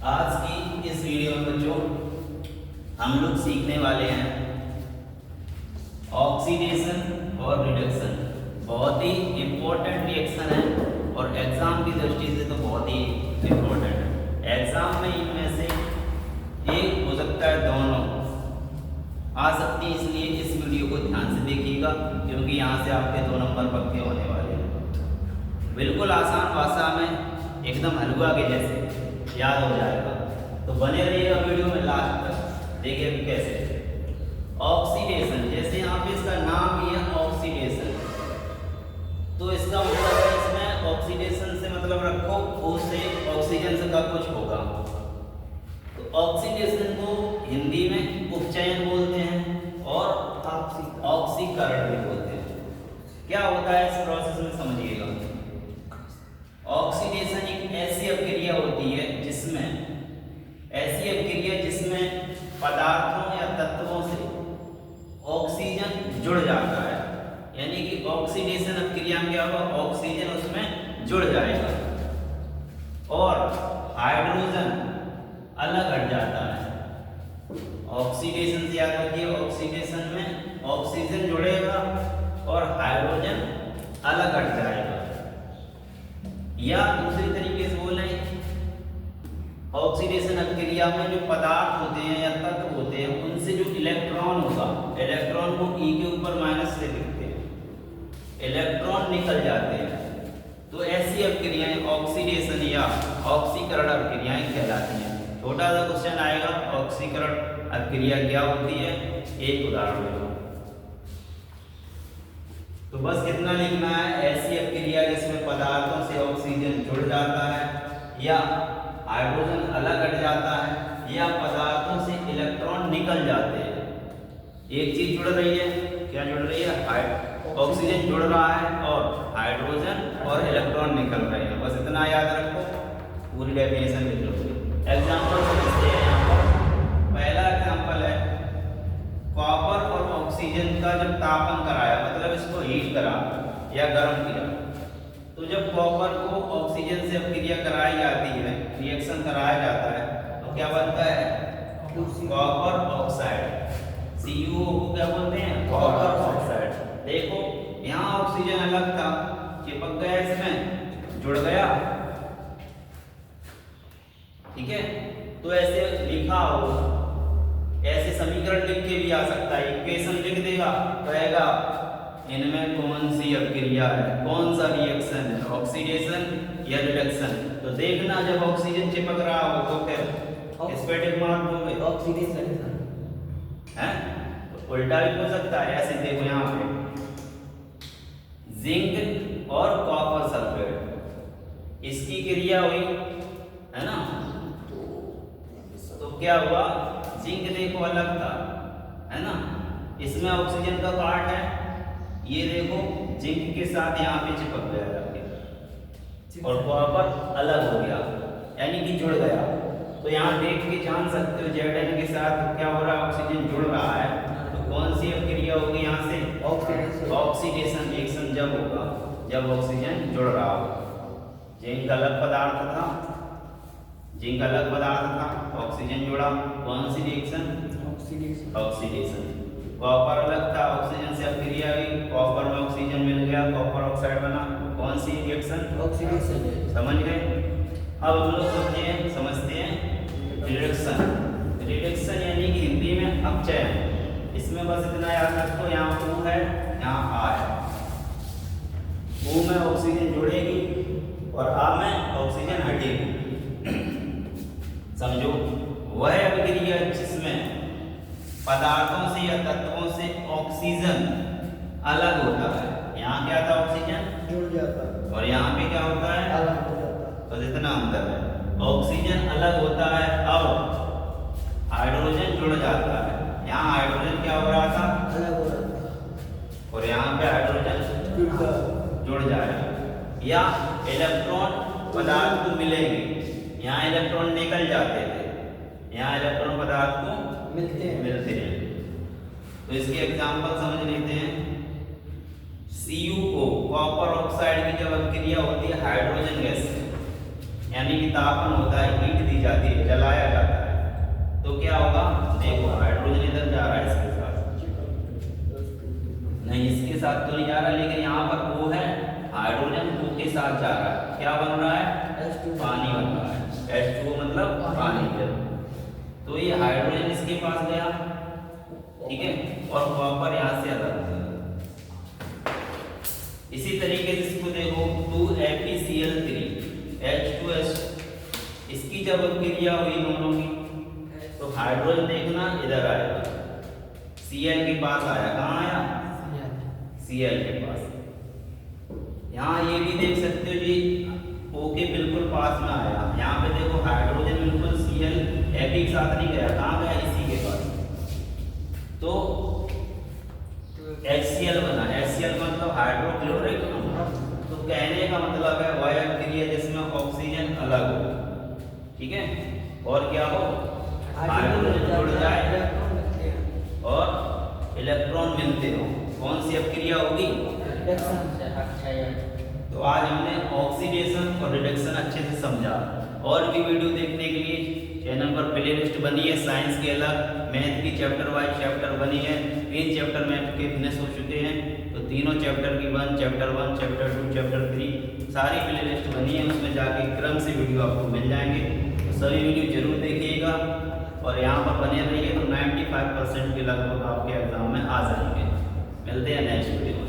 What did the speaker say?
आज की इस वीडियो में बच्चों हम लोग सीखने वाले हैं ऑक्सीडेशन और रिडक्शन। बहुत ही इम्पोर्टेंट रिएक्शन है और एग्जाम की दृष्टि से तो बहुत ही इम्पोर्टेंट है। एग्जाम में इनमें से एक हो सकता है, दोनों आ सकती है, इसलिए इस वीडियो को ध्यान से देखिएगा क्योंकि यहाँ से आपके 2 नंबर पक्के होने वाले हैं। बिल्कुल आसान भाषा में, एकदम हलवा के जैसे याद हो जाएगा, तो बने रहिएगा वीडियो में लास्ट तक। देखिए कैसे ऑक्सीडेशन, जैसे यहाँ पे इसका नाम ही है ऑक्सीडेशन, तो इसका मतलब है इसमें ऑक्सीडेशन से मतलब रखो उससे ऑक्सीजन से का कुछ होगा। तो ऑक्सीडेशन को हिंदी में उपचयन बोलते हैं और ऑक्सीकरण भी बोलते हैं। क्या होता है इस प्रोसेस में समझिएगा। ऑक्सीडेशन एक ऐसी अपक्रिया होती है जिसमें पदार्थों या तत्वों से ऑक्सीजन जुड़ जाता है, यानी कि ऑक्सीडेशन अपक्रिया में क्या होगा, ऑक्सीजन उसमें जुड़ जाएगा और हाइड्रोजन अलग हट जाता है। ऑक्सीडेशन से याद रखिए, ऑक्सीडेशन में ऑक्सीजन जुड़ेगा और हाइड्रोजन अलग हट जाएगा। या दूसरी तरीके से बोलें, ऑक्सीडेशन अपक्रिया में जो पदार्थ होते हैं या तत्व होते हैं उनसे जो इलेक्ट्रॉन होगा, इलेक्ट्रॉन को ई के ऊपर माइनस से लिखते हैं, इलेक्ट्रॉन निकल जाते हैं। तो ऐसी अपक्रियाएं ऑक्सीडेशन या ऑक्सीकरण अपक्रियाएं कहलाती हैं। छोटा सा क्वेश्चन आएगा, ऑक्सीकरण अपक्रिया क्या होती है, एक उदाहरण लो। तो बस कितना लिखना है, ऐसी अपक्रिया जिसमें पदार्थों से ऑक्सीजन जुड़ जाता है या हाइड्रोजन अलग हट जाता है या पदार्थों से इलेक्ट्रॉन निकल जाते हैं। एक चीज जुड़ रही है, क्या जुड़ रही है, ऑक्सीजन जुड़ रहा है और हाइड्रोजन और इलेक्ट्रॉन निकल रहे हैं। बस इतना याद रखो, पूरी डेफिनेशन लिख लो। एग्जाम्पल समझते हैं। यहाँ पर पहला एग्जाम्पल है, कॉपर और ऑक्सीजन का जब तापन कराया, मतलब इसको हीट करा या गर्म किया, तो जब कॉपर को ऑक्सीजन से अपक्रिया कराई जाती है, रिएक्शन कराया जाता है, तो क्या बनता है, कॉपर ऑक्साइड। CuO को क्या बोलते हैं, कॉपर ऑक्साइड। देखो यहाँ ऑक्सीजन अलग था, चिपक गया, इसमें जुड़ गया, ठीक है। तो ऐसे लिखा हो, ऐसे समीकरण लिख के भी आ सकता है, इक्वेशन लिख देगा, कहेगा इनमें कौन सी अपक्रिया है, कौन सा रिएक्शन है, ऑक्सीडेशन या रिडक्शन। तो देखना जब ऑक्सीजन चिपक रहा हो तो फिर इस पे टिक मार दोगे, ऑक्सीडेशन है। तो उल्टा भी हो सकता है, ऐसे देखो यहाँ पे जिंक और कॉपर सल्फेट, इसकी क्रिया हुई है ना, तो क्या हुआ, जिंक देखो अलग था, है ना, इसमें ऑक्सीजन का पार्ट है, ये देखो जिंक के साथ यहाँ पे चिपक गया जाके और कॉपर अलग हो गया, यानी कि जुड़ गया। तो यहाँ देख के जान सकते हो Zn के साथ क्या हो रहा है, ऑक्सीजन जुड़ रहा है। तो कौन सी अपक्रिया होगी यहाँ से, ऑक्सीडेशन रिएक्शन जब होगा जब ऑक्सीजन जुड़ रहा हो। जिंक अलग पदार्थ था, ऑक्सीजन जुड़ा, कौन सी रिएक्शन, ऑक्सीडेशन। कॉपर अलग था, ऑक्सीजन से अपक्रिया हुई, कॉपर में ऑक्सीजन मिल गया, कॉपर ऑक्साइड बना, कौन सी रिएक्शन, ऑक्सीडेशन। समझ गए। अब हम लोग समझते हैं रिडक्शन। रिडक्शन यानी कि हिंदी में अपचयन। इसमें बस इतना याद रखो, यहाँ O है, यहाँ A है। O में ऑक्सीजन जुड़ेगी और A में ऑक्सीजन हटेगी। समझो, वह अपक्रिया जिसमें पदार्थों से या तत्वों से ऑक्सीजन अलग होता है। यहाँ क्या था, ऑक्सीजन जुड़ जाता है और यहाँ पे क्या होता है, अलग हो जाता है। तो इतना अंतर है, ऑक्सीजन अलग होता है, अब हाइड्रोजन जुड़ जाता है। यहाँ हाइड्रोजन क्या हो रहा था, अलग हो रहा था और यहाँ पे हाइड्रोजन जुड़ जाएगा। या इलेक्ट्रॉन पदार्थ को मिलेंगे, यहाँ इलेक्ट्रॉन निकल जाते थे, यहाँ इलेक्ट्रॉन पदार्थ को मिलते हैं। तो इसके एग्जांपल समझ लेते हैं। CuO कॉपर ऑक्साइड की जब अपक्रिया होती है हाइड्रोजन गैस से, यानी कि तापन होता है, हीट दी जाती है, जलाया जाता है, तो क्या होगा, देखो हाइड्रोजन इधर जा रहा है इसके साथ, नहीं इसके साथ तो नहीं जा रहा, लेकिन यहाँ पर वो है हाइड्रोजन O के साथ जा रहा है, क्या बन रहा है, पानी बन रहा है, H2O मतलब पानी। तो ये हाइड्रोजन इसके पास गया, ठीक है, और कॉपर यहाँ से अलग हो गया। इसी तरीके से इसको देखो 2FeCl3 H2S, इसकी जब क्रिया हुई दोनों की, तो हाइड्रोजन देखना इधर आएगा, Cl के पास आया, कहाँ आया, Cl के पास। यहाँ ये भी देख सकते हो जी, O के बिल्कुल पास में आया, यहाँ पे देखो हाइड्रोजन बिल्कुल Cl Fe के साथ नहीं गया, कहाँ गया, इसी के पास, तो HCl बना, HCl मतलब हाइड्रोक्लोरिक अम्ल। तो कहने का मतलब है वह क्रिया जिसमें ऑक्सीजन अलग हो, ठीक है, और क्या हो, हाइड्रोजन जुड़ जाए और इलेक्ट्रॉन मिलते हो, कौन सी अपक्रिया होगी, तो आज हमने ऑक्सीडेशन और रिडक्शन अच्छे से समझा। और भी वीडियो देखने के लिए चैनल पर प्लेलिस्ट बनी है, साइंस के अलग, मैथ की चैप्टर वाइज चैप्टर बनी है, 3 चैप्टर मैथ के फिनिश हो चुके हैं, तो तीनों चैप्टर की चैप्टर 1, चैप्टर 2, चैप्टर 3 सारी प्लेलिस्ट बनी है, उसमें जाके क्रम से वीडियो आपको मिल जाएंगे, तो सभी वीडियो जरूर देखिएगा और यहाँ पर बने रहिए, तो 95% के लगभग आपके एग्जाम में आ जाएंगे। मिलते हैं नेक्स्ट वीडियो।